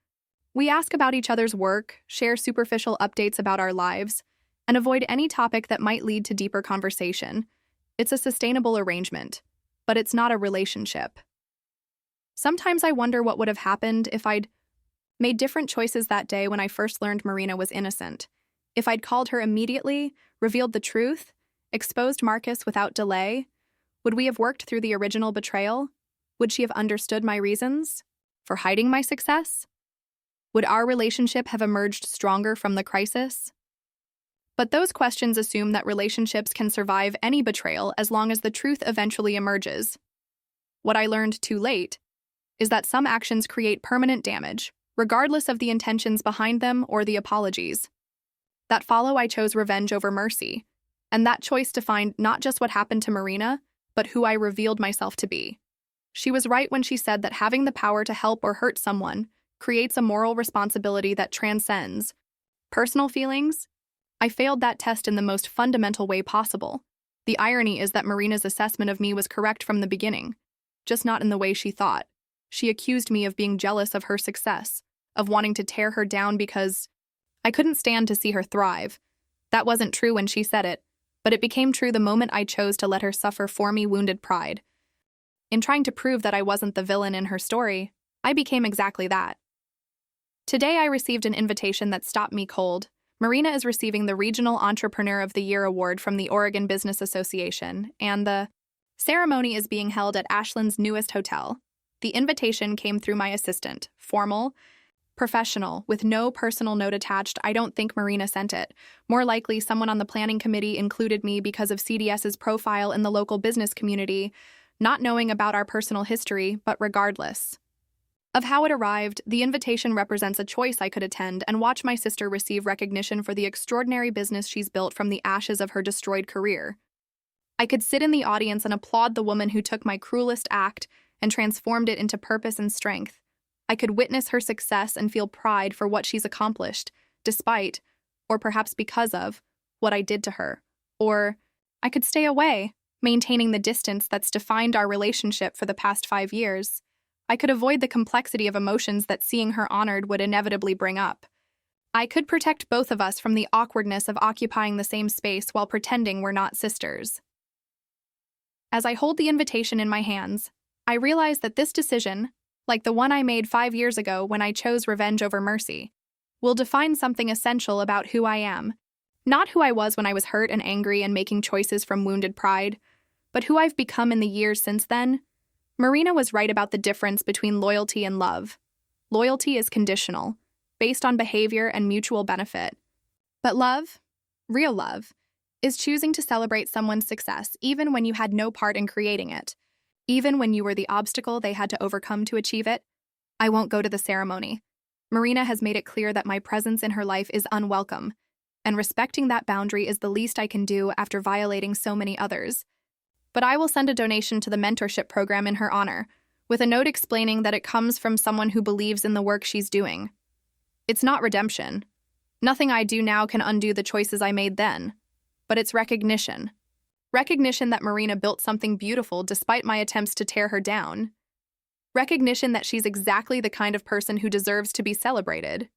We ask about each other's work, share superficial updates about our lives, and avoid any topic that might lead to deeper conversation. It's a sustainable arrangement, but it's not a relationship. Sometimes I wonder what would have happened if I'd made different choices that day when I first learned Marina was innocent. If I'd called her immediately, revealed the truth, exposed Marcus without delay, would we have worked through the original betrayal? Would she have understood my reasons for hiding my success? Would our relationship have emerged stronger from the crisis? But those questions assume that relationships can survive any betrayal as long as the truth eventually emerges. What I learned too late is that some actions create permanent damage, regardless of the intentions behind them or the apologies. That follow, I chose revenge over mercy, and that choice defined not just what happened to Marina, but who I revealed myself to be. She was right when she said that having the power to help or hurt someone creates a moral responsibility that transcends personal feelings. I failed that test in the most fundamental way possible. The irony is that Marina's assessment of me was correct from the beginning, just not in the way she thought. She accused me of being jealous of her success, of wanting to tear her down because I couldn't stand to see her thrive. That wasn't true when she said it, but it became true the moment I chose to let her suffer for me wounded pride. In trying to prove that I wasn't the villain in her story, I became exactly that. Today I received an invitation that stopped me cold. Marina is receiving the Regional Entrepreneur of the Year award from the Oregon Business Association, and the ceremony is being held at Ashland's newest hotel. The invitation came through my assistant, formal, professional, with no personal note attached. I don't think Marina sent it. More likely, someone on the planning committee included me because of CDS's profile in the local business community, not knowing about our personal history, but regardless of how it arrived, the invitation represents a choice I could attend and watch my sister receive recognition for the extraordinary business she's built from the ashes of her destroyed career. I could sit in the audience and applaud the woman who took my cruelest act and transformed it into purpose and strength. I could witness her success and feel pride for what she's accomplished, despite, or perhaps because of, what I did to her. Or I could stay away, maintaining the distance that's defined our relationship for the past 5 years. I could avoid the complexity of emotions that seeing her honored would inevitably bring up. I could protect both of us from the awkwardness of occupying the same space while pretending we're not sisters. As I hold the invitation in my hands, I realize that this decision, like the one I made 5 years ago when I chose revenge over mercy, will define something essential about who I am. Not who I was when I was hurt and angry and making choices from wounded pride, but who I've become in the years since then. Marina was right about the difference between loyalty and love. Loyalty is conditional, based on behavior and mutual benefit. But love, real love, is choosing to celebrate someone's success even when you had no part in creating it, even when you were the obstacle they had to overcome to achieve it. I won't go to the ceremony. Marina has made it clear that my presence in her life is unwelcome, and respecting that boundary is the least I can do after violating so many others. But I will send a donation to the mentorship program in her honor, with a note explaining that it comes from someone who believes in the work she's doing. It's not redemption. Nothing I do now can undo the choices I made then, but it's recognition. Recognition that Marina built something beautiful despite my attempts to tear her down. Recognition that she's exactly the kind of person who deserves to be celebrated.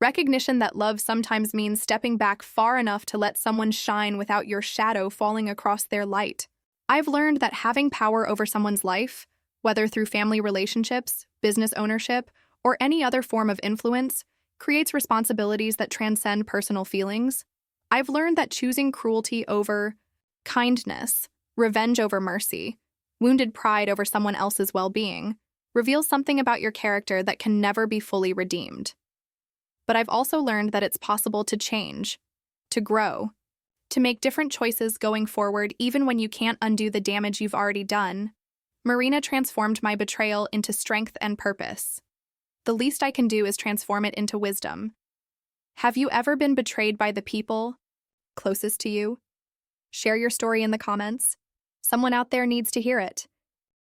Recognition that love sometimes means stepping back far enough to let someone shine without your shadow falling across their light. I've learned that having power over someone's life, whether through family relationships, business ownership, or any other form of influence, creates responsibilities that transcend personal feelings. I've learned that choosing cruelty over kindness, revenge over mercy, wounded pride over someone else's well-being, reveals something about your character that can never be fully redeemed. But I've also learned that it's possible to change, to grow, to make different choices going forward even when you can't undo the damage you've already done. Marina transformed my betrayal into strength and purpose. The least I can do is transform it into wisdom. Have you ever been betrayed by the people closest to you? Share your story in the comments. Someone out there needs to hear it.